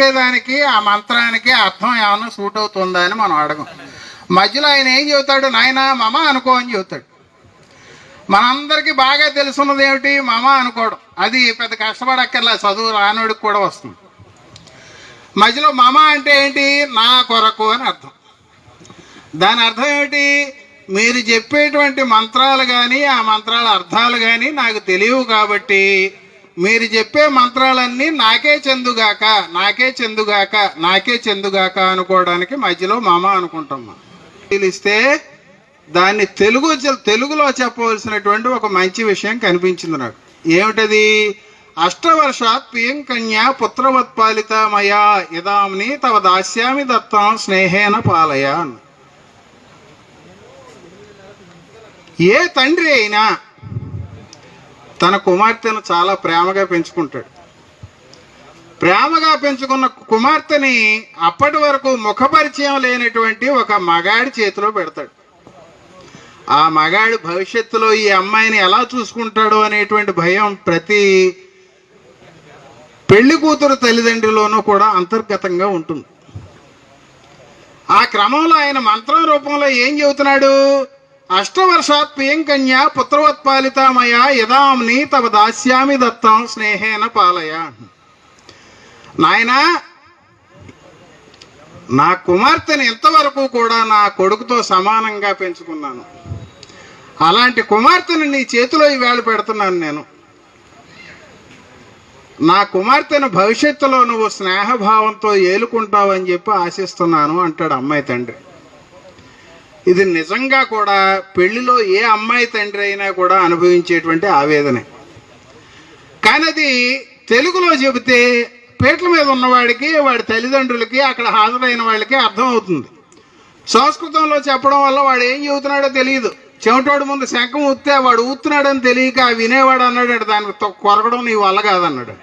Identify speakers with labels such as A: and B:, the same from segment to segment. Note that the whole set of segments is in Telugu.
A: చెప్పేదానికి ఆ మంత్రానికి అర్థం ఏమైనా సూట్ అవుతుందా అని మనం అడగం. మధ్యలో ఆయన ఏం చెబుతాడు, నాయన మమ అనుకో అని చెబుతాడు. మనందరికీ బాగా తెలుసున్నది ఏమిటి, మమ అనుకోవడం. అది పెద్ద కష్టపడక్కర్లా, చదువు రానోడికి కూడా వస్తుంది. మధ్యలో మమ అంటే ఏంటి, నా కొరకు అని అర్థం. దాని అర్థం ఏమిటి, మీరు చెప్పేటువంటి మంత్రాలు కానీ ఆ మంత్రాల అర్థాలు కానీ నాకు తెలియవు కాబట్టి మీరు చెప్పే మంత్రాలన్నీ నాకే చెందుగాక నాకే చెందుగాక నాకే చెందుగాక అనుకోవడానికి మధ్యలో మమ అనుకుంటాం. తెలిస్తే దాన్ని తెలుగులో చెప్పవలసినటువంటి ఒక మంచి విషయం కనిపించింది నాకు. ఏమిటది, అష్టవర్షాత్ పియం కన్యా పుత్రవత్పాలిత మయా యదాంని తవ దాస్యామి దత్తాం స్నేహేన పాలయ. ఏ తండ్రి అయినా తన కుమార్తెను చాలా ప్రేమగా పెంచుకుంటాడు. ప్రేమగా పెంచుకున్న కుమార్తెని అప్పటి వరకు ముఖపరిచయం లేనటువంటి ఒక మగాడి చేతిలో పెడతాడు. ఆ మగాడు భవిష్యత్తులో ఈ అమ్మాయిని ఎలా చూసుకుంటాడో అనేటువంటి భయం ప్రతి పెళ్లి కూతురు తల్లిదండ్రుల్లోనూ కూడా అంతర్గతంగా ఉంటుంది. ఆ క్రమంలో ఆయన మంత్రం రూపంలో ఏం చెబుతున్నాడు, అష్టవర్షాత్ పియం కన్యా పుత్రవత్పాలితామయ యదాంని తవ దాస్యామి దత్తాం స్నేహేన పాలయ. నాయనా, నా కుమార్తెని ఎంతవరకు కూడా నా కొడుకుతో సమానంగా పెంచుకున్నాను. అలాంటి కుమార్తెను నీ చేతిలో ఈవేళ పెడుతున్నాను. నేను నా కుమార్తెను భవిష్యత్తులో నువ్వు స్నేహభావంతో ఏలుకుంటావని చెప్పి ఆశిస్తున్నాను అంటాడు అమ్మాయి తండ్రి. ఇది నిజంగా కూడా పెళ్లిలో ఏ అమ్మాయి తండ్రి అయినా కూడా అనుభవించేటువంటి ఆవేదనే. కానీ అది తెలుగులో చెబితే పీటల మీద ఉన్నవాడికి వాడి తల్లిదండ్రులకి అక్కడ హాజరైన వాళ్ళకి అర్థమవుతుంది. సంస్కృతంలో చెప్పడం వల్ల వాడు ఏం చెబుతున్నాడో తెలియదు. చెమటోడు ముందు శంఖం ఊస్తే వాడు ఊతున్నాడని తెలియక వినేవాడు అన్నాడు, దానికి కొరగడం నీ వల్ల కాదన్నాడు.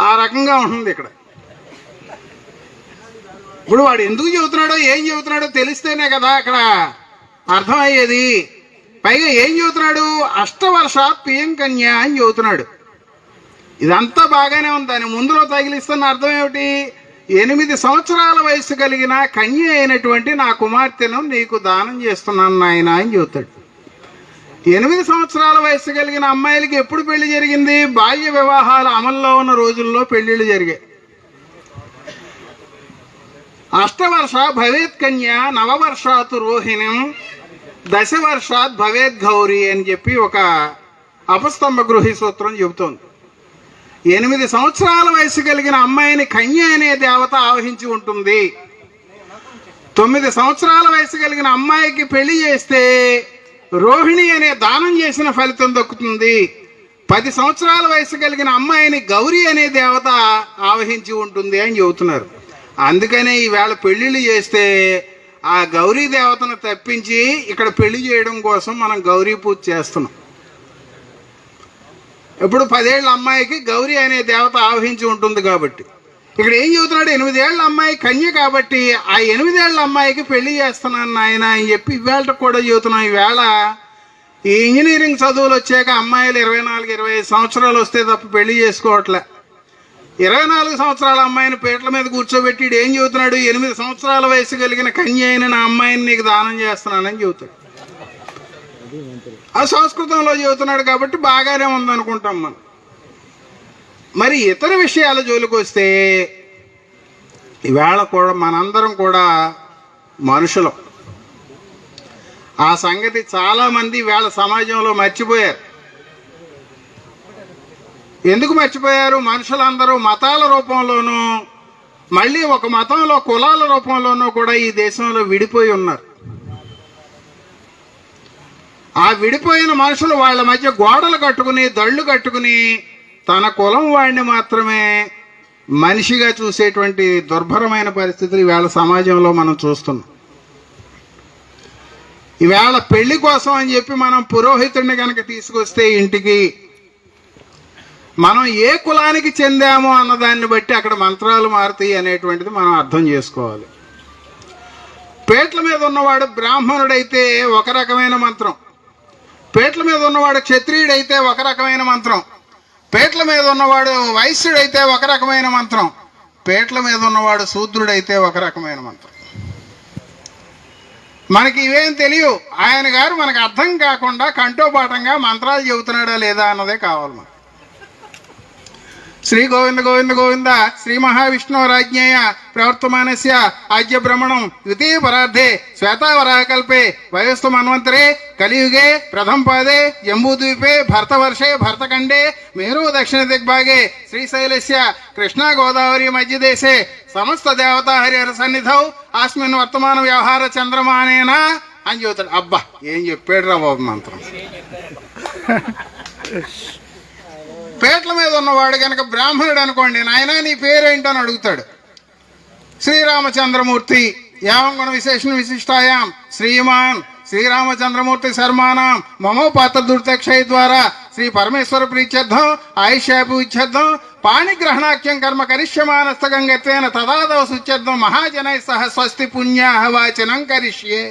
A: ఆ రకంగా ఉంటుంది ఇక్కడ. ఇప్పుడు వాడు ఎందుకు చెబుతున్నాడో ఏం చెబుతున్నాడో తెలిస్తేనే కదా అక్కడ అర్థమయ్యేది. పైగా ఏం చెబుతున్నాడు, అష్టవర్షాత్ పియం కన్యా అని చెబుతున్నాడు. ఇదంతా బాగానే ఉంది. దాని ముందులో తగిలిస్తున్న అర్థం ఏమిటి, 8 సంవత్సరాల వయసు కలిగిన కన్య అయినటువంటి నా కుమార్తెను నీకు దానం చేస్తున్నాను నాయన అని చెబుతాడు. 8 సంవత్సరాల వయసు కలిగిన అమ్మాయిలకి ఎప్పుడు పెళ్లి జరిగింది, బాల్య వివాహాలు అమల్లో ఉన్న రోజుల్లో పెళ్లిళ్ళు జరిగాయి. అష్టవర్ష భవేత్ కన్యా నవవర్షాతు రోహిణం దశవర్షాత్ భవేత్ గౌరీ అని చెప్పి ఒక అపస్తంభ గృహి సూత్రం చెబుతోంది. 8 సంవత్సరాల వయసు కలిగిన అమ్మాయిని కన్య అనే దేవత ఆవహించి ఉంటుంది. 9 సంవత్సరాల వయసు కలిగిన అమ్మాయికి పెళ్లి చేస్తే రోహిణి అనే దానం చేసిన ఫలితం దక్కుతుంది. 10 సంవత్సరాల వయసు కలిగిన అమ్మాయిని గౌరీ అనే దేవత ఆవహించి ఉంటుంది అని చెబుతున్నారు. అందుకనే ఈవేళ పెళ్లిళ్ళు చేస్తే ఆ గౌరీ దేవతను తప్పించి ఇక్కడ పెళ్లి చేయడం కోసం మనం గౌరీ పూజ చేస్తున్నాం. ఇప్పుడు 10 ఏళ్ల అమ్మాయికి గౌరీ అనే దేవత ఆవహించి ఉంటుంది కాబట్టి ఇక్కడ ఏం చెబుతున్నాడు, 8 ఏళ్ల అమ్మాయి కన్య కాబట్టి ఆ 8 ఏళ్ల అమ్మాయికి పెళ్లి చేస్తున్నాను నాయన అని చెప్పి ఇవాళ కూడా చెబుతున్నాం. ఈవేళ ఈ ఇంజనీరింగ్ చదువులు వచ్చాక అమ్మాయిలు 24-25 సంవత్సరాలు వస్తే తప్ప పెళ్లి చేసుకోవట్లే. 24 సంవత్సరాల అమ్మాయిని పీటల మీద కూర్చోబెట్టి ఏం చెబుతున్నాడు, 8 సంవత్సరాల వయసు కలిగిన కన్య అయిన నా అమ్మాయిని నీకు దానం చేస్తున్నానని చెబుతాడు. ఆ సంస్కృతంలో చెబుతున్నాడు కాబట్టి బాగానే ఉందనుకుంటాం మనం. మరి ఇతర విషయాల జోలికి వస్తే ఈవేళ కూడా మనందరం కూడా మనుషులం. ఆ సంగతి చాలామంది ఈవేళ సమాజంలో మర్చిపోయారు. ఎందుకు మర్చిపోయారు, మనుషులందరూ మతాల రూపంలోనూ మళ్ళీ ఒక మతంలో కులాల రూపంలోనూ కూడా ఈ దేశంలో విడిపోయి ఉన్నారు. ఆ విడిపోయిన మనుషులు వాళ్ళ మధ్య గోడలు కట్టుకుని దళ్ళు కట్టుకుని తన కులం వాడిని మాత్రమే మనిషిగా చూసేటువంటి దుర్భరమైన పరిస్థితులు ఈవేళ సమాజంలో మనం చూస్తున్నాం. ఈవేళ పెళ్లి కోసం అని చెప్పి మనం పురోహితుడిని కనుక తీసుకొస్తే ఇంటికి మనం ఏ కులానికి చెందామో అన్నదాన్ని బట్టి అక్కడ మంత్రాలు మారుతాయి అనేటువంటిది మనం అర్థం చేసుకోవాలి. పేట్ల మీద ఉన్నవాడు బ్రాహ్మణుడైతే ఒక రకమైన మంత్రం, పేట్ల మీద ఉన్నవాడు క్షత్రియుడైతే ఒక రకమైన మంత్రం, పేట్ల మీద ఉన్నవాడు వైశ్యుడైతే ఒక రకమైన మంత్రం, పేట్ల మీద ఉన్నవాడు శూద్రుడైతే ఒక రకమైన మంత్రం. మనకి ఇవేం తెలియవు. ఆయన గారు మనకు అర్థం కాకుండా కంఠోపాఠంగా మంత్రాలు చెబుతున్నాడా లేదా అన్నదే కావాలి మనకు. శ్రీ గోవింద గోవింద గోవింద శ్రీ మహావిష్ణురాజ్ఞేయ ప్రవర్తమానస్య ఆద్య బ్రహ్మణం ద్వితీయ పరార్థే శ్వేతావరాకల్పే వయస్సు మన్వంతరే కలియుగే ప్రథమ పాదే జంబూద్వీపే భరతవర్షే భరతఖండే మేరు దక్షిణ దిగ్భాగే శ్రీశైలస్య కృష్ణా గోదావరి మధ్యదేశే సమస్త దేవతా హరిహర సన్నిధౌ ఆస్మిన్ వర్తమాన వ్యవహార చంద్రమానేనా అని చెబుతాడు. అబ్బా ఏం చెప్పాడు రా బాబు మంత్రం. పేట్ల మీద ఉన్నవాడు కనుక బ్రాహ్మణుడు అనుకోండి, నాయన నీ పేరేంటని అడుగుతాడు. శ్రీరామచంద్రమూర్తి యావం గుణ విశేషణ విశిష్టాయాం శ్రీమాన్ శ్రీరామచంద్రమూర్తి శర్మానాం మమో పాత్ర దుర్తక్షయ ద్వారా శ్రీ పరమేశ్వర ప్రీత్యర్థం ఆయుష్యాభిచ్ఛేద్దం పాణిగ్రహణాఖ్యం కర్మ కరిష్యమానస్తకం గత్వేన తదాదవ సుచ్ఛేద్దం మహాజనై సహ స్వస్తి పుణ్యాహ వాచనం కరిష్యే.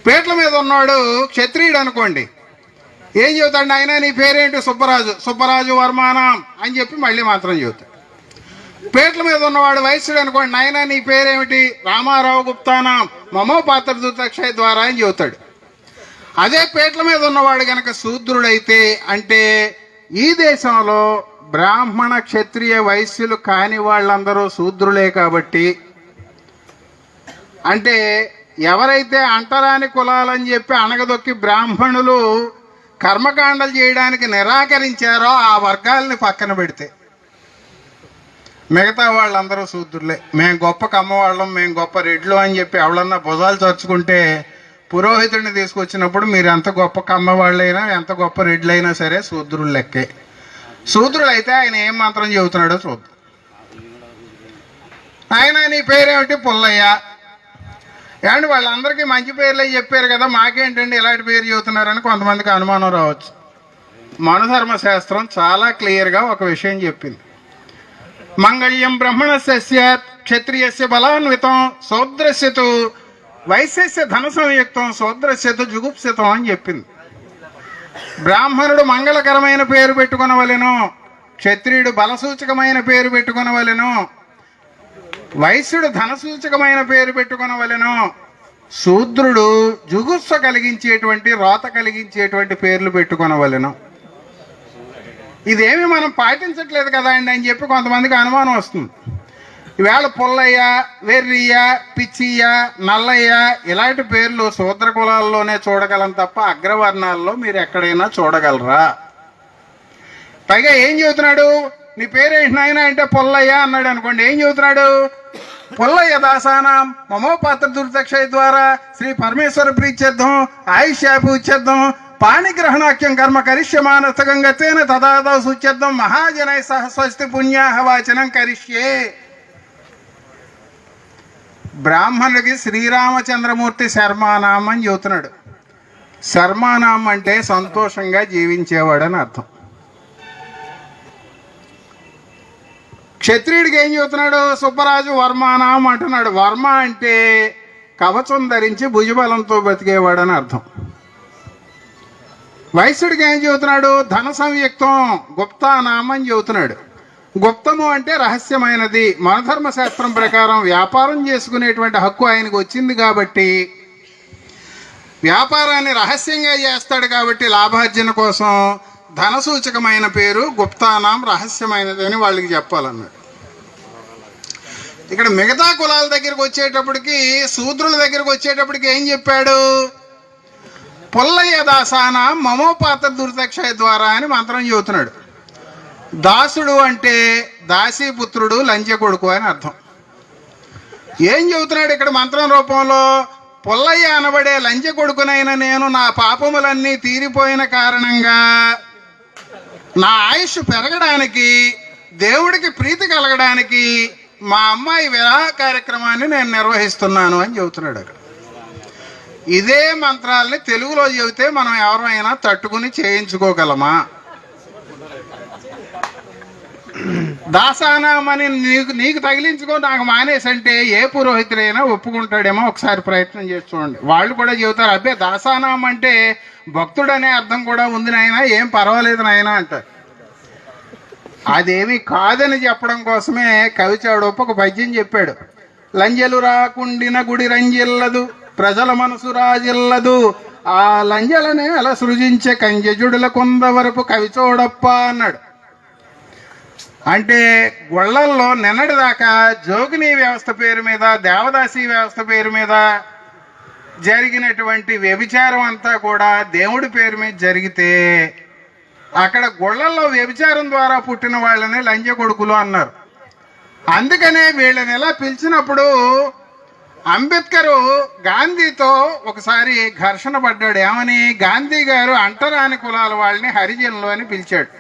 A: పేట్ల మీద ఉన్నాడు క్షత్రియుడు అనుకోండి, ఏం చెబుతాడు, ఆయన నీ పేరేంటి, సుబ్బరాజు సుబ్బరాజు వర్మానం అని చెప్పి మళ్ళీ మాత్రం చెబుతాడు. పేట్ల మీద ఉన్నవాడు వైశ్యుడు అనుకోండి, నాయన నీ పేరేమిటి, రామారావు గుప్తానాం మమో పాత్ర దుర్తక్షయ ద్వారా అని చెబుతాడు. అదే పేట్ల మీద ఉన్నవాడు కనుక శూద్రుడైతే, అంటే ఈ దేశంలో బ్రాహ్మణ క్షత్రియ వైశ్యులు కాని వాళ్ళందరూ శూద్రులే కాబట్టి, అంటే ఎవరైతే అంటరాని కులాలని చెప్పి అణగదొక్కి బ్రాహ్మణులు కర్మకాండలు చేయడానికి నిరాకరించారో ఆ వర్గాలని పక్కన పెడితే మిగతా వాళ్ళందరూ శూద్రులే. మేము గొప్ప కమ్మవాళ్ళం, మేము గొప్ప రెడ్లు అని చెప్పి ఎవరన్నా భుజాలు చర్చుకుంటే పురోహితుడిని తీసుకొచ్చినప్పుడు మీరు ఎంత గొప్ప కమ్మవాళ్ళైనా ఎంత గొప్ప రెడ్లైనా సరే శూద్రులు లెక్కే. శూద్రుడు అయితే ఆయన ఏం మంత్రం చెబుతున్నాడో చూద్దాం. ఆయన నీ పేరేమిటి, పుల్లయ్య. ఏమంటే వాళ్ళందరికీ మంచి పేర్లే చెప్పారు కదా, మాకేంటండి ఇలాంటి పేరు చెబుతున్నారని కొంతమందికి అనుమానం రావచ్చు. మనుధర్మశాస్త్రం చాలా క్లియర్గా ఒక విషయం చెప్పింది. మంగళ్యం బ్రహ్మణస్య క్షత్రియస్య బలాన్వితం శూద్రస్యతు వైశ్యస్య ధన సంయుక్తం శూద్రస్యతు జుగుప్సితం అని చెప్పింది. బ్రాహ్మణుడు మంగళకరమైన పేరు పెట్టుకొనవలెను, క్షత్రియుడు బలసూచకమైన పేరు పెట్టుకొనవలెను, వైశ్యుడు ధనసూచకమైన పేరు పెట్టుకొనవలెను, శూద్రుడు జుగుప్స కలిగించేటువంటి రోత కలిగించేటువంటి పేర్లు పెట్టుకొనవలెను. ఇదేమి మనం పాటించట్లేదు కదా అండి అని చెప్పి కొంతమందికి అనుమానం వస్తుంది. ఈవేళ పుల్లయ్య, వెర్రియ్య, పిచ్చియ్య, నల్లయ్య ఇలాంటి పేర్లు శూద్ర కులాల్లోనే చూడగలం తప్ప అగ్రవర్ణాల్లో మీరు ఎక్కడైనా చూడగలరా? పైగా ఏం చెబుతున్నాడు, నీ పేరేంటి నాయన అంటే పుల్లయ్య అన్నాడు అనుకోండి, ఏం చెబుతున్నాడు, పుల్లయ్య దాసానాం మమో పాత్ర దుర్తక్షయ ద్వారా శ్రీ పరమేశ్వర ప్రీత్యర్థం ఆయుష్యాభిచ్ఛేద్దం పాణిగ్రహణాఖ్యం కర్మ కరిష్యమానస్తకం గతేన తదాదవ సుచ్ఛేద్దం మహాజనై సహ స్వస్తి పుణ్యాహ వాచనం కరిష్యే. బ్రాహ్మణుడికి శ్రీరామచంద్రమూర్తి శర్మానాం అని చెబుతున్నాడు. శర్మానాం అంటే సంతోషంగా జీవించేవాడని అర్థం. క్షత్రియుడికి ఏం చెబుతున్నాడు, సుబ్బరాజు వర్మానాం అంటున్నాడు. వర్మ అంటే కవచం ధరించి భుజబలంతో బతికేవాడని అర్థం. వైశ్యుడికి ఏం చెబుతున్నాడు, ధన సంయుక్తం గుప్తానాం అని చెబుతున్నాడు. గుప్తము అంటే రహస్యమైనది. మనధర్మశాస్త్రం ప్రకారం వ్యాపారం చేసుకునేటువంటి హక్కు ఆయనకు వచ్చింది కాబట్టి వ్యాపారాన్ని రహస్యంగా చేస్తాడు కాబట్టి లాభార్జన కోసం ధనసూచకమైన పేరు గుప్తానాం రహస్యమైనది అని వాళ్ళకి చెప్పాలన్నాడు. ఇక్కడ మిగతా కులాల దగ్గరికి వచ్చేటప్పటికి, శూద్రుల దగ్గరికి వచ్చేటప్పటికి ఏం చెప్పాడు, పుల్లయ్య దాసానాం మమో పాత్ర దుర్తక్షయ ద్వారా అని మంత్రం చెబుతున్నాడు. దాసుడు అంటే దాసీపుత్రుడు, లంచ కొడుకు అని అర్థం. ఏం చెబుతున్నాడు ఇక్కడ మంత్రం రూపంలో, పుల్లయ్య అనబడే లంచ కొడుకునైన నేను నా పాపములన్నీ తీరిపోయిన కారణంగా నా ఆయుష్ పెరగడానికి, దేవుడికి ప్రీతి కలగడానికి మా అమ్మాయి వివాహ కార్యక్రమాన్ని నేను నిర్వహిస్తున్నాను అని చెబుతున్నాడు అక్కడ. ఇదే మంత్రాల్ని తెలుగులో చెబితే మనం ఎవరైనా తట్టుకుని చేయించుకోగలమా? దాసానామని నీకు తగిలించుకో నాకు మానేసంటే ఏ పురోహితుడైనా ఒప్పుకుంటాడేమో, ఒకసారి ప్రయత్నం చేసి చూడండి. వాళ్ళు కూడా చెబుతారు, అబ్బే దాసానాం అంటే భక్తుడనే అర్థం కూడా ఉంది నాయన, ఏం పర్వాలేదు నాయన అంటారు. అదేమి కాదని చెప్పడం కోసమే కవిచాడొప్ప ఒక పద్యం చెప్పాడు. లంజలు రాకుండిన గుడి రంజిల్లదు, ప్రజల మనసు రాజిల్లదు, ఆ లంజలనే అలా సృజించే కంజజుడుల కొందవరపు కవిచోడప్ప అన్నాడు. అంటే గొళ్ళల్లో నిన్నటిదాకా జోగిని వ్యవస్థ పేరు మీద, దేవదాసి వ్యవస్థ పేరు మీద జరిగినటువంటి వ్యభిచారం అంతా కూడా దేవుడి పేరు మీద జరిగితే అక్కడ గొళ్ళల్లో వ్యభిచారం ద్వారా పుట్టిన వాళ్ళని లంజ కొడుకులు అన్నారు. అందుకనే వీళ్ళని ఎలా పిలిచినప్పుడు అంబేద్కర్ గాంధీతో ఒకసారి ఘర్షణ పడ్డాడు. ఏమని? గాంధీ గారు అంటరాని కులాల వాళ్ళని హరిజనులు అని పిలిచాడు.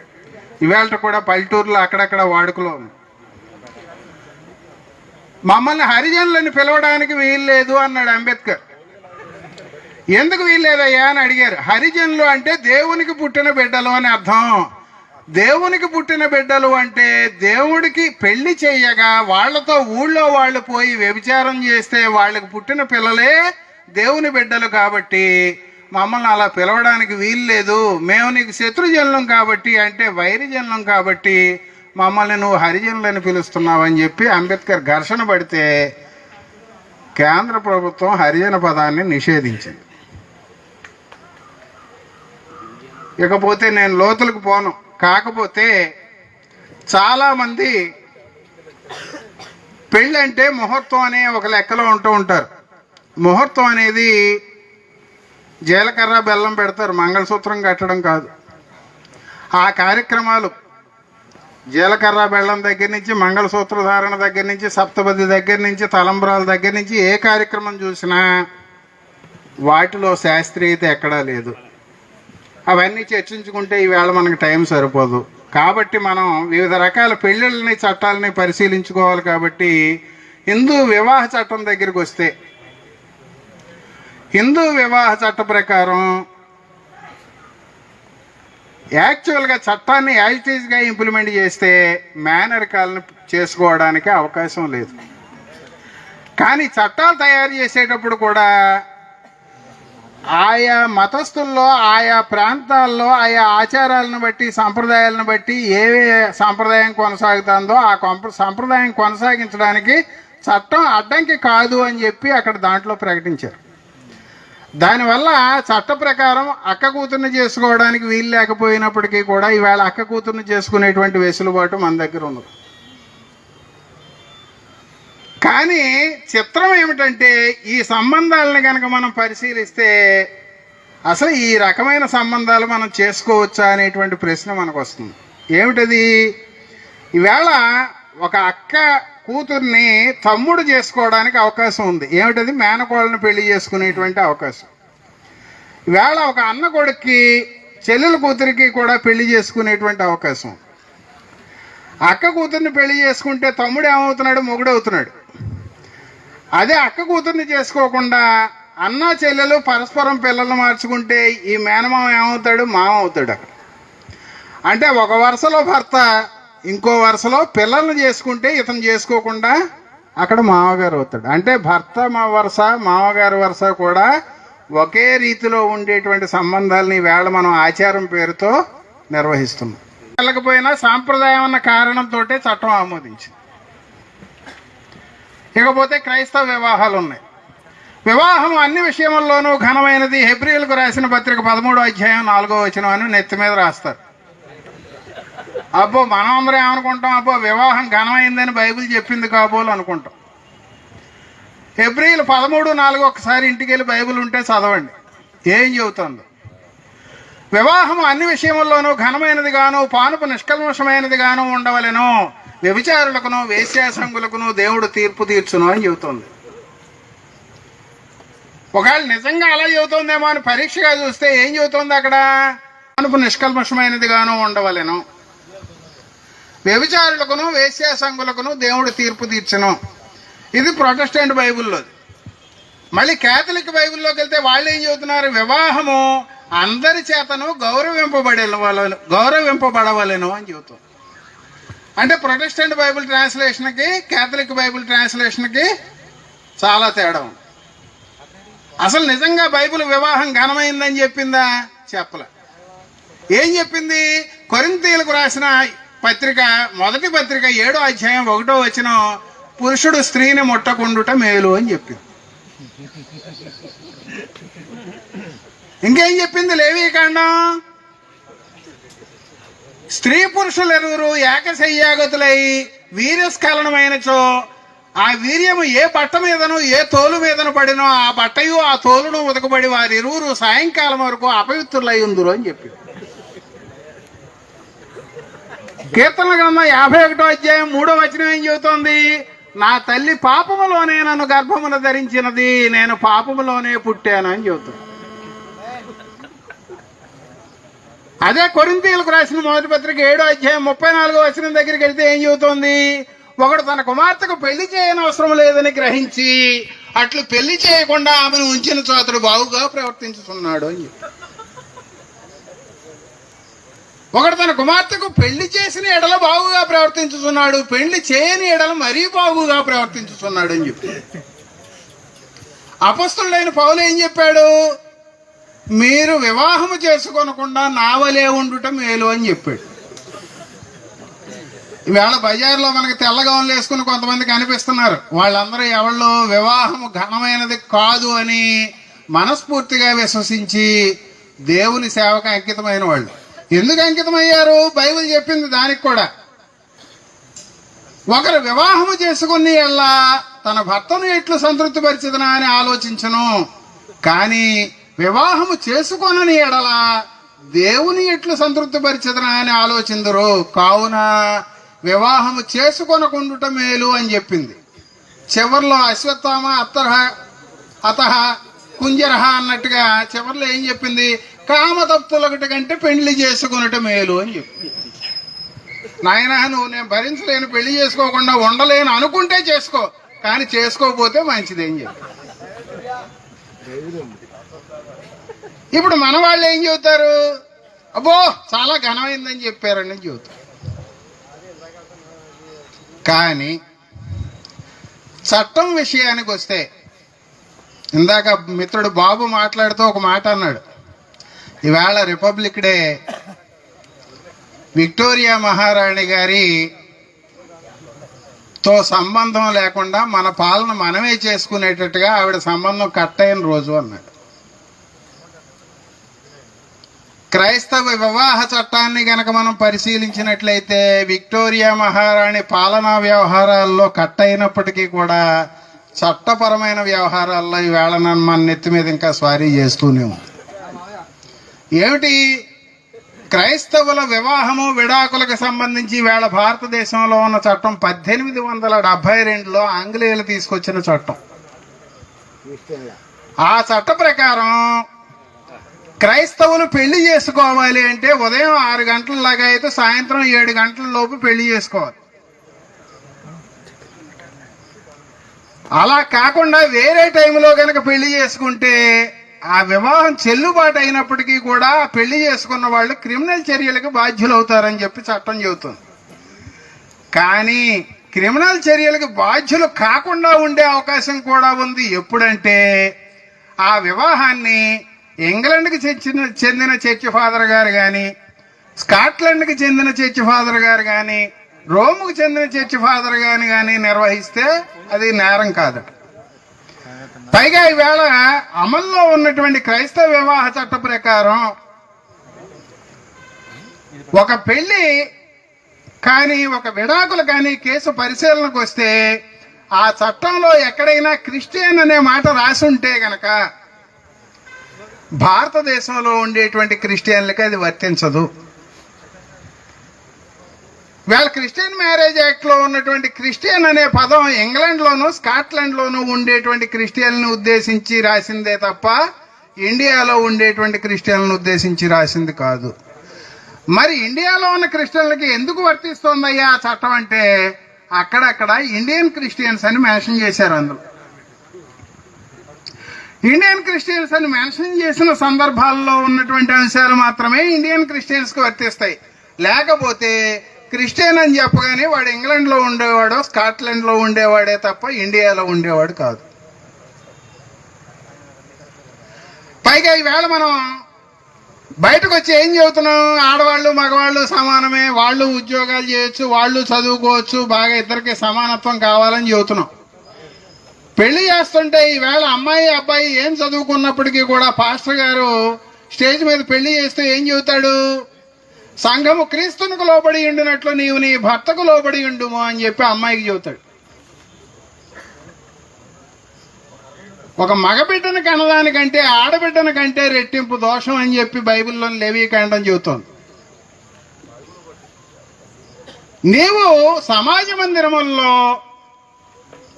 A: ఇవాళ కూడా పల్లెటూరులో అక్కడక్కడ వాడుకలో ఉంది. మమ్మల్ని హరిజనులని పిలవడానికి వీల్లేదు అన్నాడు అంబేద్కర్. ఎందుకు వీల్లేదయ్యా అని అడిగారు. హరిజనులు అంటే దేవునికి పుట్టిన బిడ్డలు అని అర్థం. దేవునికి పుట్టిన బిడ్డలు అంటే దేవుడికి పెళ్లి చేయగా వాళ్లతో ఊళ్ళో వాళ్ళు పోయి వ్యభిచారం చేస్తే వాళ్ళకి పుట్టిన పిల్లలే దేవుని బిడ్డలు. కాబట్టి మమ్మల్ని అలా పిలవడానికి వీల్లేదు, మేము నీకు శత్రుజనులం కాబట్టి, అంటే వైరిజనులం కాబట్టి మమ్మల్ని నువ్వు హరిజనులని పిలుస్తున్నావు అని చెప్పి అంబేద్కర్ ఘర్షణ పడితే కేంద్ర ప్రభుత్వం హరిజన పదాన్ని నిషేధించింది. ఇకపోతే నేను లోతులకు పోను. కాకపోతే చాలామంది పెళ్ళి అంటే ముహూర్తం అనే ఒక లెక్కలో ఉంటూ ఉంటారు. ముహూర్తం అనేది జీలకర్ర బెల్లం పెడతారు, మంగళసూత్రం కట్టడం కాదు. ఆ కార్యక్రమాలు జీలకర్ర బెల్లం దగ్గర నుంచి, మంగళసూత్ర ధారణ దగ్గర నుంచి, సప్తపది దగ్గర నుంచి, తలంబ్రాల దగ్గర నుంచి ఏ కార్యక్రమం చూసినా వాటిలో శాస్త్రీయత ఎక్కడా లేదు. అవన్నీ చర్చించుకుంటే ఈవేళ మనకు టైం సరిపోదు. కాబట్టి మనం వివిధ రకాల పెళ్ళిళ్ళని, చట్టాలని పరిశీలించుకోవాలి. కాబట్టి హిందూ వివాహ చట్టం దగ్గరికి వస్తే, హిందూ వివాహ చట్ట ప్రకారం యాక్చువల్గా చట్టాన్ని యాజిటీజ్గా ఇంప్లిమెంట్ చేస్తే మేనరికాలను చేసుకోవడానికి అవకాశం లేదు. కానీ చట్టాలు తయారు చేసేటప్పుడు కూడా ఆయా మతస్థుల్లో, ఆయా ప్రాంతాల్లో, ఆయా ఆచారాలను బట్టి, సంప్రదాయాలను బట్టి ఏ సంప్రదాయం కొనసాగుతుందో ఆ సంప్రదాయం కొనసాగించడానికి చట్టం అడ్డంకి కాదు అని చెప్పి అక్కడ దాంట్లో ప్రకటించారు. దానివల్ల చట్ట ప్రకారం అక్క కూతుర్ని చేసుకోవడానికి వీలు లేకపోయినప్పటికీ కూడా ఈవేళ అక్క కూతుర్ని చేసుకునేటువంటి వెసులుబాటు మన దగ్గర ఉంది. కానీ చిత్రం ఏమిటంటే ఈ సంబంధాలను కనుక మనం పరిశీలిస్తే అసలు ఈ రకమైన సంబంధాలు మనం చేసుకోవచ్చా అనేటువంటి ప్రశ్న మనకు వస్తుంది. ఏమిటది? ఈవేళ ఒక అక్క కూతుర్ని తమ్ముడు చేసుకోవడానికి అవకాశం ఉంది. ఏమిటది? మేనకోళ్ళని పెళ్లి చేసుకునేటువంటి అవకాశం. ఈవేళ ఒక అన్న కొడుక్కి చెల్లెల కూతురికి కూడా పెళ్లి చేసుకునేటువంటి అవకాశం. అక్క కూతుర్ని పెళ్లి చేసుకుంటే తమ్ముడు ఏమవుతున్నాడు? మొగుడవుతున్నాడు. అదే అక్క కూతుర్ని చేసుకోకుండా అన్న చెల్లెలు పరస్పరం పిల్లలు మార్చుకుంటే ఈ మేనమామ ఏమవుతాడు? మామ అవుతాడు. అక్కడ అంటే ఒక వరుసలో భర్త, ఇంకో వరుసలో పిల్లల్ని చేసుకుంటే ఇతను చేసుకోకుండా అక్కడ మామగారు అవుతాడు. అంటే భర్త వరుస, మామగారు వరుస కూడా ఒకే రీతిలో ఉండేటువంటి సంబంధాలని వేళ మనం ఆచారం పేరుతో నిర్వహిస్తున్నాం. వెళ్ళకపోయినా సాంప్రదాయం అన్న కారణంతో చట్టం ఆమోదించింది. ఇకపోతే క్రైస్తవ వివాహాలు ఉన్నాయి. వివాహం అన్ని విషయముల్లోనూ ఘనమైనది. హెబ్రీయులకు రాసిన పత్రిక 13వ అధ్యాయం 4వ వచనం అని నెత్తి మీద రాస్తారు. అబ్బో మనం అందరం ఏమనుకుంటాం? అబ్బో వివాహం ఘనమైందని బైబిల్ చెప్పింది కాబోలు అనుకుంటాం. హెబ్రీయులు 13:4 ఒకసారి ఇంటికి వెళ్ళి బైబిల్ ఉంటే చదవండి ఏం చెబుతుందో. వివాహం అన్ని విషయముల్లోనూ ఘనమైనది గాను, పానుపు నిష్కల్మషమైనది గాను ఉండవలెను. వ్యభిచారులకును, వేశ్యాసంగులకును దేవుడు తీర్పు తీర్చును అని చెబుతోంది. ఒకవేళ నిజంగా అలా చెబుతోందేమో అని పరీక్షగా చూస్తే ఏం చెబుతోంది అక్కడ? పానుపు నిష్కల్మషమైనది గాను ఉండవలెను, వ్యభిచారులకును, వేశ్యాసంగులకును దేవుడు తీర్పు తీర్చును. ఇది ప్రొటెస్టెంట్ బైబిల్లో. మళ్ళీ కేథలిక్ బైబిల్లోకి వెళ్తే వాళ్ళు ఏం చెబుతున్నారు? వివాహము అందరి చేతను గౌరవింపబడవలెను అని చెబుతాం. అంటే ప్రొటెస్టెంట్ బైబిల్ ట్రాన్స్లేషన్కి కేథలిక్ బైబిల్ ట్రాన్స్లేషన్కి చాలా తేడా ఉంది. అసలు నిజంగా బైబిల్ వివాహం ఘనమైందని చెప్పిందా? చెప్పలే. ఏం చెప్పింది? కొరింథీయులకు రాసిన పత్రిక మొదటి పత్రిక 7వ అధ్యాయం 1వ వచనం పురుషుడు స్త్రీని ముట్టకుండుట మేలు అని చెప్పింది. ఇంకేం చెప్పింది లేవీకాండం? స్త్రీ పురుషులు ఎరువురు ఏకశయ్యాగతులై వీర్యస్ఖలనమైనచో ఆ వీర్యము ఏ బట్ట మీదను ఏ తోలు మీదను పడినో ఆ బట్టయు ఆ తోలును ఉదకబడి వారి ఇరువురు సాయంకాలం వరకు అపవిత్రులై ఉందురు అని చెప్పింది. కీర్తనల గ్రంథం 51వ అధ్యాయం 3వ వచనం ఏం చెబుతోంది? నా తల్లి పాపములోనే నన్ను గర్భమున ధరించినది, నేను పాపములోనే పుట్టాను అని చెబుతుంది. అదే కొరింథీయులకు రాసిన మొదటి పత్రిక 7వ అధ్యాయం 34వ వచనం దగ్గరికి వెళ్తే ఏం చెబుతోంది? ఒకడు తన కుమార్తెకు పెళ్లి చేయనవసరం లేదని గ్రహించి అట్లు పెళ్లి చేయకుండా ఆమెను ఉంచిన చోతడు బావుగా ప్రవర్తించుతున్నాడు అని చెప్పి. ఒకడు తన కుమార్తెకు పెళ్లి చేసిన ఎడల బాగుగా ప్రవర్తించుతున్నాడు, పెళ్లి చేయని ఎడల మరీ బాగుగా ప్రవర్తించుతున్నాడు అని చెప్పి. అపొస్తలుడైన పౌలు ఏం చెప్పాడు? మీరు వివాహము చేసుకోనకుండా నావలే ఉండుట మేలు అని చెప్పాడు. ఈవేళ బజార్లో మనకి తెల్ల గౌన్లు వేసుకుని కొంతమంది కనిపిస్తున్నారు. వాళ్ళందరూ ఎవళ్ళు వివాహము ఘనమైనది కాదు అని మనస్ఫూర్తిగా విశ్వసించి దేవుని సేవకు అంకితమైన వాళ్ళు. ఎందుకు అంకితమయ్యారు? బైబిల్ చెప్పింది దానికి కూడా. ఒకరు వివాహము చేసుకుని ఎల్లా తన భర్తను ఎట్లు సంతృప్తిపరిచదనా అని ఆలోచించను, కానీ వివాహము చేసుకొనని ఎడల దేవుని ఎట్లు సంతృప్తిపరిచదనా అని ఆలోచిందరు. కావున వివాహము చేసుకొనకుండుట మేలు అని చెప్పింది. చివర్లో అశ్వత్థామ అతహ కుంజరహ అన్నట్టుగా చివర్లో ఏం చెప్పింది? కామతప్తులొకటి కంటే పెళ్లి చేసుకున్నట మేలు అని చెప్పి. నాయనా, నువ్వు నేను భరించలేను, పెళ్లి చేసుకోకుండా ఉండలేను అనుకుంటే చేసుకో, కానీ చేసుకోకపోతే మంచిది అని చెప్పి. ఇప్పుడు మన వాళ్ళు ఏం చెబుతారు? అబ్బో చాలా ఘనమైందని చెప్పారని చెబుతారు. కానీ చట్టం విషయానికి వస్తే, ఇందాక మిత్రుడు బాబు మాట్లాడుతూ ఒక మాట అన్నాడు. ఈవేళ రిపబ్లిక్ డే విక్టోరియా మహారాణి గారితో సంబంధం లేకుండా మన పాలన మనమే చేసుకునేటట్టుగా ఆవిడ సంబంధం కట్ అయిన రోజు అన్నాడు. క్రైస్తవ వివాహ చట్టాన్ని గనక మనం పరిశీలించినట్లయితే విక్టోరియా మహారాణి పాలనా వ్యవహారాల్లో కట్ అయినప్పటికీ కూడా చట్టపరమైన వ్యవహారాల్లో ఈవేళ మన నెత్తి మీద ఇంకా స్వారీ చేస్తూనే ఉంది. ఏమిటి? క్రైస్తవుల వివాహము విడాకులకు సంబంధించి ఈవేళ భారతదేశంలో ఉన్న చట్టం 1872లో ఆంగ్లేయులు తీసుకొచ్చిన చట్టం. ఆ చట్ట ప్రకారం క్రైస్తవులు పెళ్లి చేసుకోవాలి అంటే ఉదయం 6 గంటలలాగా అయితే సాయంత్రం 7 గంటల లోపు పెళ్లి చేసుకోవాలి. అలా కాకుండా వేరే టైంలో కనుక పెళ్లి చేసుకుంటే ఆ వివాహం చెల్లుబాటు అయినప్పటికీ కూడా పెళ్లి చేసుకున్న వాళ్ళు క్రిమినల్ చర్యలకు బాధ్యులు అవుతారని చెప్పి చట్టం చెబుతుంది. కానీ క్రిమినల్ చర్యలకు బాధ్యులు కాకుండా ఉండే అవకాశం కూడా ఉంది. ఎప్పుడంటే ఆ వివాహాన్ని ఇంగ్లాండ్కి చెందిన చర్చి ఫాదర్ గారు కానీ, స్కాట్లాండ్కి చెందిన చర్చి ఫాదర్ గారు కానీ, రోముకు చెందిన చర్చి ఫాదర్ గారు కానీ నిర్వహిస్తే అది నేరం కాదట. పైగా ఈవేళ అమల్లో ఉన్నటువంటి క్రైస్తవ వివాహ చట్ట ప్రకారం ఒక పెళ్లి కానీ ఒక విడాకులు కానీ కేసు పరిశీలనకు వస్తే ఆ చట్టంలో ఎక్కడైనా క్రిస్టియన్ అనే మాట రాసి ఉంటే గనక భారతదేశంలో ఉండేటువంటి క్రిస్టియన్లకి అది వర్తించదు. వీళ్ళ క్రిస్టియన్ మ్యారేజ్ యాక్ట్ లో ఉన్నటువంటి క్రిస్టియన్ అనే పదం ఇంగ్లాండ్లోను స్కాట్లాండ్లోనూ ఉండేటువంటి క్రిస్టియన్లను ఉద్దేశించి రాసిందే తప్ప ఇండియాలో ఉండేటువంటి క్రిస్టియన్లను ఉద్దేశించి రాసింది కాదు. మరి ఇండియాలో ఉన్న క్రిస్టియన్లకి ఎందుకు వర్తిస్తోందయ్యా ఆ చట్టం అంటే అక్కడక్కడ ఇండియన్ క్రిస్టియన్స్ అని మెన్షన్ చేశారు. అందులో ఇండియన్ క్రిస్టియన్స్ అని మెన్షన్ చేసిన సందర్భాల్లో ఉన్నటువంటి అంశాలు మాత్రమే ఇండియన్ క్రిస్టియన్స్కి వర్తిస్తాయి. లేకపోతే క్రిస్టియన్ అని చెప్పగానే వాడు ఇంగ్లాండ్లో ఉండేవాడు, స్కాట్లాండ్లో ఉండేవాడే తప్ప ఇండియాలో ఉండేవాడు కాదు. పైగా ఈవేళ మనం బయటకు వచ్చి ఏం చెబుతున్నాం? ఆడవాళ్ళు మగవాళ్ళు సమానమే, వాళ్ళు ఉద్యోగాలు చేయొచ్చు, వాళ్ళు చదువుకోవచ్చు, బాగా ఇద్దరికి సమానత్వం కావాలని చెబుతున్నాం. పెళ్లి చేస్తుంటే ఈవేళ అమ్మాయి అబ్బాయి ఏం చదువుకున్నప్పటికీ కూడా పాస్టర్ గారు స్టేజ్ మీద పెళ్లి చేస్తే ఏం చెబుతాడు? సంఘము క్రీస్తునికి లోబడి ఉండినట్లు నీవు నీ భర్తకు లోబడి ఉండుము అని చెప్పి అమ్మాయికి చెబుతాడు. ఒక మగబిడ్డను కనడానికంటే ఆడబిడ్డను కంటే రెట్టింపు దోషం అని చెప్పి బైబిల్లో లేవీకాండం చెబుతోంది. నీవు సమాజ మందిరముల్లో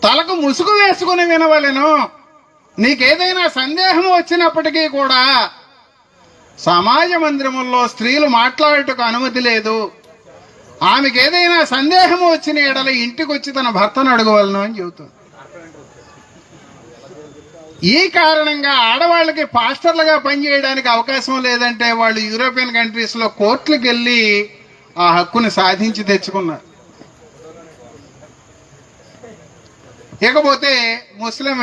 A: తలకు ముసుగు వేసుకుని వినవలెను. నీకేదైనా సందేహం వచ్చినప్పటికీ కూడా సమాజ మందిరముల్లో స్త్రీలు మాట్లాడటకు అనుమతి లేదు. ఆమెకు ఏదైనా సందేహం వచ్చిన ఎడల ఇంటికి వచ్చి తన భర్తను అడగవలను అని చెబుతుంది. ఈ కారణంగా ఆడవాళ్ళకి పాస్టర్లుగా పనిచేయడానికి అవకాశం లేదంటే వాళ్ళు యూరోపియన్ కంట్రీస్లో కోర్టులకు వెళ్ళి ఆ హక్కుని సాధించి తెచ్చుకున్నారు. ఇకపోతే ముస్లిం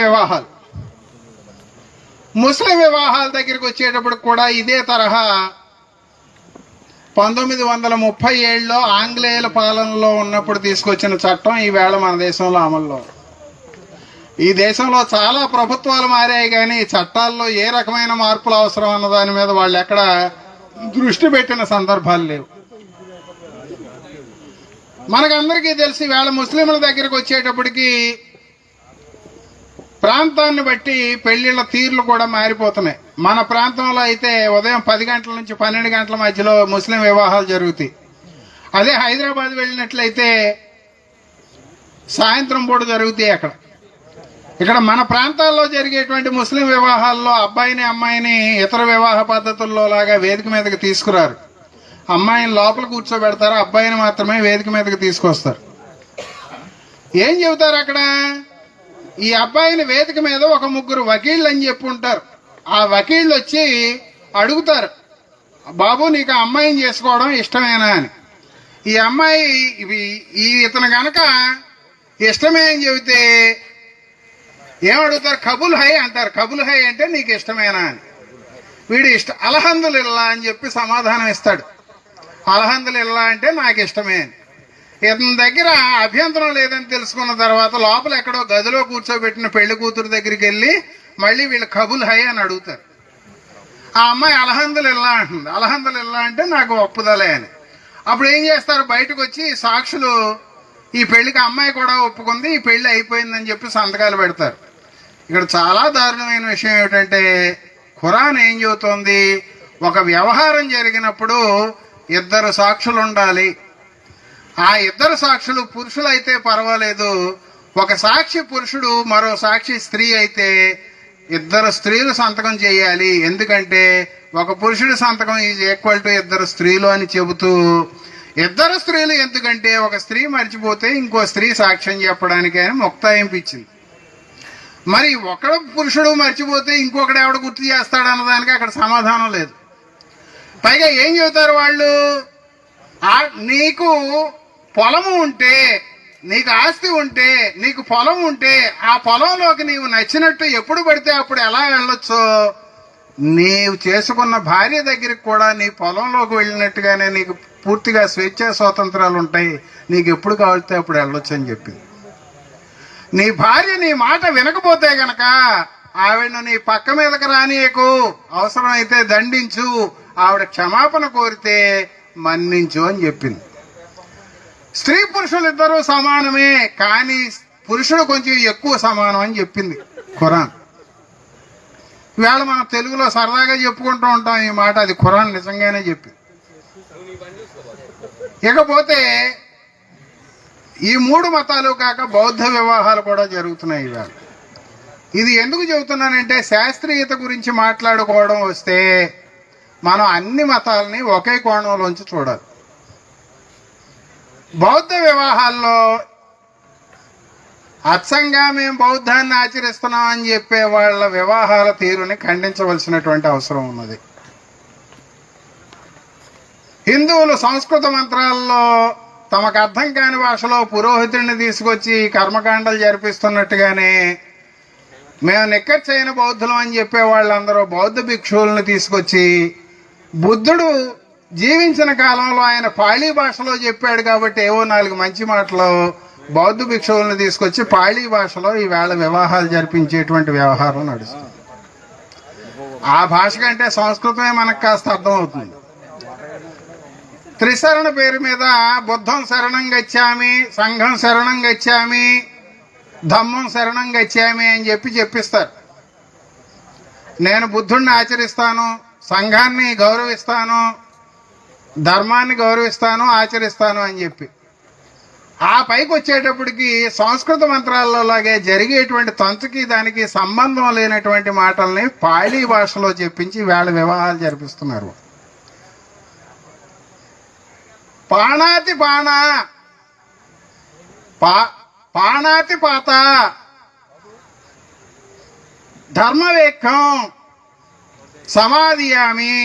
A: వివాహాల దగ్గరికి వచ్చేటప్పుడు కూడా ఇదే తరహా 1937లో ఆంగ్లేయుల పాలనలో ఉన్నప్పుడు తీసుకొచ్చిన చట్టం ఈవేళ మన దేశంలో అమల్లో. ఈ దేశంలో చాలా ప్రభుత్వాలు మారాయి, కానీ చట్టాల్లో ఏ రకమైన మార్పులు అవసరం అన్న దాని మీద వాళ్ళు ఎక్కడ దృష్టి పెట్టిన సందర్భాలు లేవు. మనకందరికీ తెలిసి వేళ ముస్లింల దగ్గరికి వచ్చేటప్పటికి ప్రాంతాన్ని బట్టి పెళ్లిళ్ళ తీర్లు కూడా మారిపోతున్నాయి. మన ప్రాంతంలో అయితే ఉదయం 10 గంటల నుంచి 12 గంటల మధ్యలో ముస్లిం వివాహాలు జరుగుతాయి. అదే హైదరాబాద్ వెళ్ళినట్లయితే సాయంత్రం పూట జరుగుతాయి. ఇక్కడ మన ప్రాంతాల్లో జరిగేటువంటి ముస్లిం వివాహాల్లో అబ్బాయిని అమ్మాయిని ఇతర వివాహ పద్ధతుల్లో లాగా వేదిక మీదకి తీసుకురారు. అమ్మాయిని లోపల కూర్చోబెడతారు, అబ్బాయిని మాత్రమే వేదిక మీదకి తీసుకొస్తారు. ఏం చెబుతారు అక్కడ? ఈ అబ్బాయిని వేదిక మీద ఒక 3 వకీళ్ళు అని చెప్పి ఉంటారు. ఆ వకీళ్ళు వచ్చి అడుగుతారు, బాబు నీకు ఆ అమ్మాయిని చేసుకోవడం ఇష్టమేనా అని. ఈ అమ్మాయి ఇతను గనక ఇష్టమే అని చెబితే ఏమడుగుతారు? కబుల్ హై అంటారు. కబుల్ హై అంటే నీకు ఇష్టమేనా అని. వీడు అల్హమ్దులిల్లా అని చెప్పి సమాధానం ఇస్తాడు. అల్హమ్దులిల్లా అంటే నాకు ఇష్టమే అని. ఇతని దగ్గర అభ్యంతరం లేదని తెలుసుకున్న తర్వాత లోపల ఎక్కడో గదిలో కూర్చోబెట్టిన పెళ్లి కూతురు దగ్గరికి వెళ్ళి మళ్ళీ వీళ్ళు కబుల్ హై అని అడుగుతారు. ఆ అమ్మాయి అల్హమ్దులిల్లా అంటుంది. అల్హమ్దులిల్లా అంటే నాకు ఒప్పుదలే అని. అప్పుడు ఏం చేస్తారు? బయటకు వచ్చి సాక్షులు ఈ పెళ్లికి అమ్మాయి కూడా ఒప్పుకుంది, ఈ పెళ్లి అయిపోయిందని చెప్పి సంతకాలు పెడతారు. ఇక్కడ చాలా దారుణమైన విషయం ఏమిటంటే ఖురాన్ ఏం చెబుతోంది? ఒక వ్యవహారం జరిగినప్పుడు 2 సాక్షులు ఉండాలి. ఆ 2 సాక్షులు పురుషులైతే పర్వాలేదు, ఒక సాక్షి పురుషుడు మరో సాక్షి స్త్రీ అయితే 2 స్త్రీలు సంతకం చేయాలి. ఎందుకంటే ఒక పురుషుడి సంతకం ఈజ్ ఈక్వల్ టు 2 స్త్రీలు అని చెబుతూ 2 స్త్రీలు ఎందుకంటే ఒక స్త్రీ మర్చిపోతే ఇంకో స్త్రీ సాక్ష్యం చెప్పడానికి అని ముక్తాయింపు ఇచ్చింది. మరి ఒకడు పురుషుడు మర్చిపోతే ఇంకొకడు ఎవడు గుర్తు చేస్తాడన్నదానికి అక్కడ సమాధానం లేదు. పైగా ఏం చెబుతారు వాళ్ళు? నీకు పొలము ఉంటే, నీకు ఆస్తి ఉంటే, నీకు పొలం ఉంటే ఆ పొలంలోకి నీవు నచ్చినట్టు ఎప్పుడు పడితే అప్పుడు ఎలా వెళ్ళొచ్చో నీవు చేసుకున్న భార్య దగ్గరికి కూడా నీ పొలంలోకి వెళ్ళినట్టుగానే నీకు పూర్తిగా స్వేచ్ఛా స్వాతంత్రాలు ఉంటాయి, నీకు ఎప్పుడు కావాలితే అప్పుడు వెళ్ళొచ్చు అని చెప్పింది. నీ భార్య నీ మాట వినకపోతే గనక ఆవిడను నీ పక్క మీదకి రానియకు, అవసరమైతే దండించు, ఆవిడ క్షమాపణ కోరితే మన్నించు అని చెప్పింది. స్త్రీ పురుషులిద్దరూ సమానమే, కానీ పురుషుడు కొంచెం ఎక్కువ సమానం అని చెప్పింది ఖురాన్. ఇవాళ మనం తెలుగులో సరదాగా చెప్పుకుంటూ ఉంటాం ఈ మాట, అది ఖురాన్ నిజంగానే చెప్పింది. ఇకపోతే ఈ 3 మతాలు కాక బౌద్ధ వివాహాలు కూడా జరుగుతున్నాయి ఇవాళ. ఇది ఎందుకు చెబుతున్నానంటే శాస్త్రీయత గురించి మాట్లాడుకోవడం వస్తే మనం అన్ని మతాలని ఒకే కోణంలోంచి చూడాలి. బౌద్ధ వివాహాల్లో అచ్చంగా మేము బౌద్ధాన్ని ఆచరిస్తున్నాం అని చెప్పే వాళ్ళ వివాహాల తీరుని ఖండించవలసినటువంటి అవసరం ఉన్నది. హిందువులు సంస్కృత మంత్రాల్లో తమకు అర్థం కాని భాషలో పురోహితుడిని తీసుకొచ్చి కర్మకాండలు జరిపిస్తున్నట్టుగానే మేము నిక్కచ్చైన బౌద్ధులం అని చెప్పే వాళ్ళందరూ బౌద్ధ భిక్షువులను తీసుకొచ్చి బుద్ధుడు జీవించిన కాలంలో ఆయన పాళీ భాషలో చెప్పాడు కాబట్టి ఏవో 4 మంచి మాటలు బౌద్ధ భిక్షువులను తీసుకొచ్చి పాళీ భాషలో ఈవేళ వివాహాలు జరిపించేటువంటి వ్యవహారం నడుస్తుంది. ఆ భాష కంటే సంస్కృతమే మనకు కాస్త అర్థమవుతుంది. త్రిశరణ పేరు మీద బుద్ధం శరణం గచ్చామి, సంఘం శరణం గచ్చామి, ధమ్మం శరణం గచ్చామి అని చెప్పిస్తారు. నేను బుద్ధుడిని ఆచరిస్తాను, సంఘాన్ని గౌరవిస్తాను, ధర్మాన్ని గౌరవిస్తాను, ఆచరిస్తాను అని చెప్పి ఆ పైకి వచ్చేటప్పటికి సంస్కృత మంత్రాల్లో లాగే జరిగేటువంటి తంతుకి దానికి సంబంధం లేనటువంటి మాటల్ని పాళీ భాషలో చెప్పించి వేళ వివాహాలు జరిపిస్తున్నారు. పాణాతి పాణ, పాణాతి పాత, ధర్మవేక్షం సమాధియామి,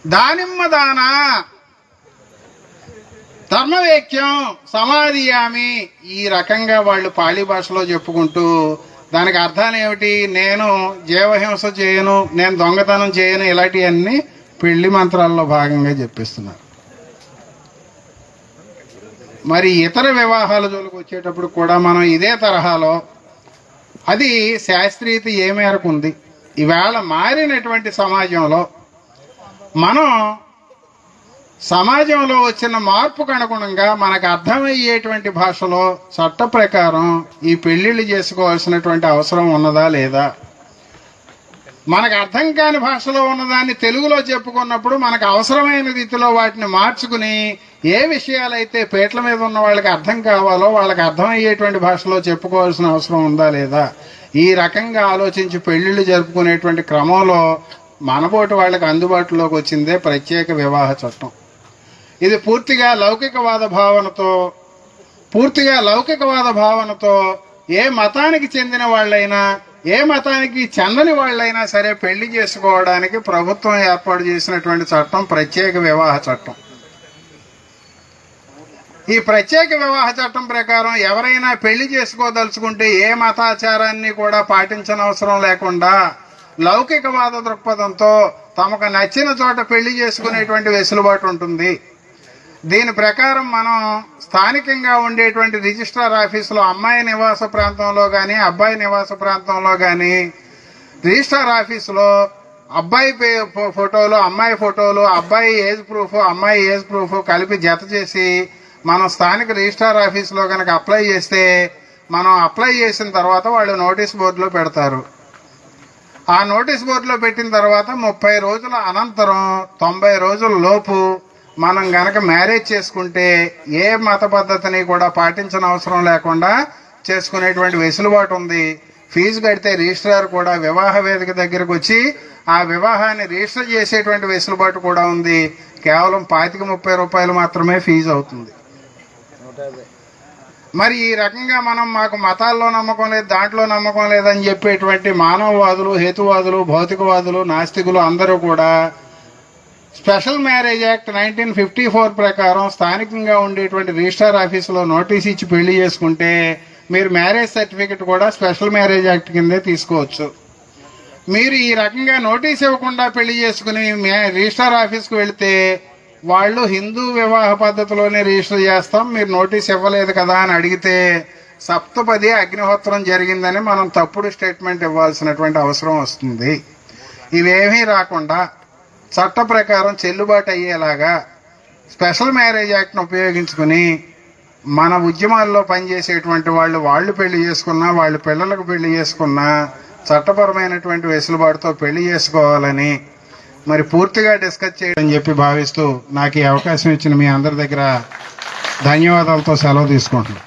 A: దానిమ్మ దాన, ధర్మవేక్యం సమాధియామి. ఈ రకంగా వాళ్ళు పాళీ భాషలో చెప్పుకుంటూ దానికి అర్థాలు ఏమిటి? నేను జీవహింస చేయను, నేను దొంగతనం చేయను, ఇలాంటివన్నీ పెళ్లి మంత్రాల్లో భాగంగా చెప్పిస్తున్నారు. మరి ఇతర వివాహాల జోలికి వచ్చేటప్పుడు కూడా మనం ఇదే తరహాలో అది శాస్త్రీయత ఏ మేరకు ఉంది? ఈవేళ మారినటువంటి సమాజంలో మనం సమాజంలో వచ్చిన మార్పుకు అనుగుణంగా మనకు అర్థమయ్యేటువంటి భాషలో చట్ట ప్రకారం ఈ పెళ్లిళ్ళు చేసుకోవాల్సినటువంటి అవసరం ఉన్నదా లేదా? మనకు అర్థం కాని భాషలో ఉన్నదాన్ని తెలుగులో చెప్పుకున్నప్పుడు మనకు అవసరమైన రీతిలో వాటిని మార్చుకుని ఏ విషయాలైతే పేట్ల మీద ఉన్న వాళ్ళకి అర్థం కావాలో వాళ్ళకి అర్థమయ్యేటువంటి భాషలో చెప్పుకోవాల్సిన అవసరం ఉందా లేదా? ఈ రకంగా ఆలోచించి పెళ్లిళ్ళు జరుపుకునేటువంటి క్రమంలో మనబోటి వాళ్ళకి అందుబాటులోకి వచ్చిందే ప్రత్యేక వివాహ చట్టం. ఇది పూర్తిగా లౌకికవాద భావనతో ఏ మతానికి చెందిన వాళ్ళైనా ఏ మతానికి చెందని వాళ్ళైనా సరే పెళ్లి చేసుకోవడానికి ప్రభుత్వం ఏర్పాటు చేసినటువంటి చట్టం ప్రత్యేక వివాహ చట్టం. ఈ ప్రత్యేక వివాహ చట్టం ప్రకారం ఎవరైనా పెళ్లి చేసుకోదలుచుకుంటే ఏ మతాచారాన్ని కూడా పాటించనవసరం లేకుండా లౌకికవాద దృక్పథంతో తమకు నచ్చిన చోట పెళ్లి చేసుకునేటువంటి వెసులుబాటు ఉంటుంది. దీని ప్రకారం మనం స్థానికంగా ఉండేటువంటి రిజిస్ట్రార్ ఆఫీసులో అమ్మాయి నివాస ప్రాంతంలో కానీ అబ్బాయి నివాస ప్రాంతంలో కానీ రిజిస్ట్రార్ ఆఫీసులో అబ్బాయి ఫోటోలు, అమ్మాయి ఫోటోలు, అబ్బాయి ఏజ్ ప్రూఫ్, అమ్మాయి ఏజ్ ప్రూఫ్ కలిపి జత చేసి మనం స్థానిక రిజిస్ట్రార్ ఆఫీసులో కనుక అప్లై చేస్తే మనం అప్లై చేసిన తర్వాత వాళ్ళు నోటీస్ బోర్డులో పెడతారు. ఆ నోటీస్ బోర్డులో పెట్టిన తర్వాత 30 రోజుల అనంతరం 90 రోజుల లోపు మనం గనక మ్యారేజ్ చేసుకుంటే ఏ మత పద్ధతిని కూడా పాటించిన అవసరం లేకుండా చేసుకునేటువంటి వెసులుబాటు ఉంది. ఫీజు కడితే రిజిస్ట్రార్ కూడా వివాహ వేదిక దగ్గరకు వచ్చి ఆ వివాహాన్ని రిజిస్టర్ చేసేటువంటి వెసులుబాటు కూడా ఉంది. కేవలం 25-30 రూపాయలు మాత్రమే ఫీజు అవుతుంది. మరి ఈ రకంగా మనం మాకు మతాల్లో నమ్మకం లేదు, దాంట్లో నమ్మకం లేదని చెప్పేటువంటి మానవవాదులు, హేతువాదులు, భౌతికవాదులు, నాస్తికులు అందరూ కూడా స్పెషల్ మ్యారేజ్ యాక్ట్ 1954 ప్రకారం స్థానికంగా ఉండేటువంటి రిజిస్ట్రార్ ఆఫీసులో నోటీస్ ఇచ్చి పెళ్లి చేసుకుంటే మీరు మ్యారేజ్ సర్టిఫికెట్ కూడా స్పెషల్ మ్యారేజ్ యాక్ట్ కిందే తీసుకోవచ్చు. మీరు ఈ రకంగా నోటీస్ ఇవ్వకుండా పెళ్లి చేసుకుని రిజిస్ట్రార్ ఆఫీస్కి వెళితే వాళ్ళు హిందూ వివాహ పద్ధతిలోనే రిజిస్టర్ చేస్తాం, మీరు నోటీస్ ఇవ్వలేదు కదా అని అడిగితే సప్తపది అగ్నిహోత్రం జరిగిందని మనం తప్పుడు స్టేట్మెంట్ ఇవ్వాల్సినటువంటి అవసరం వస్తుంది. ఇవేమీ రాకుండా చట్ట ప్రకారం చెల్లుబాటు అయ్యేలాగా స్పెషల్ మ్యారేజ్ యాక్ట్ను ఉపయోగించుకుని మన ఉద్యమాల్లో పనిచేసేటువంటి వాళ్ళు పెళ్లి చేసుకున్నా, వాళ్ళ పిల్లలకు పెళ్లి చేసుకున్నా చట్టపరమైనటువంటి వెసులుబాటుతో పెళ్లి చేసుకోవాలని మరి పూర్తిగా డిస్కస్ చేయడం చెప్పి భావిస్తూ నాకు ఈ అవకాశం ఇచ్చిన మీ అందరి దగ్గర ధన్యవాదాలతో సెలవు తీసుకుంటున్నాను.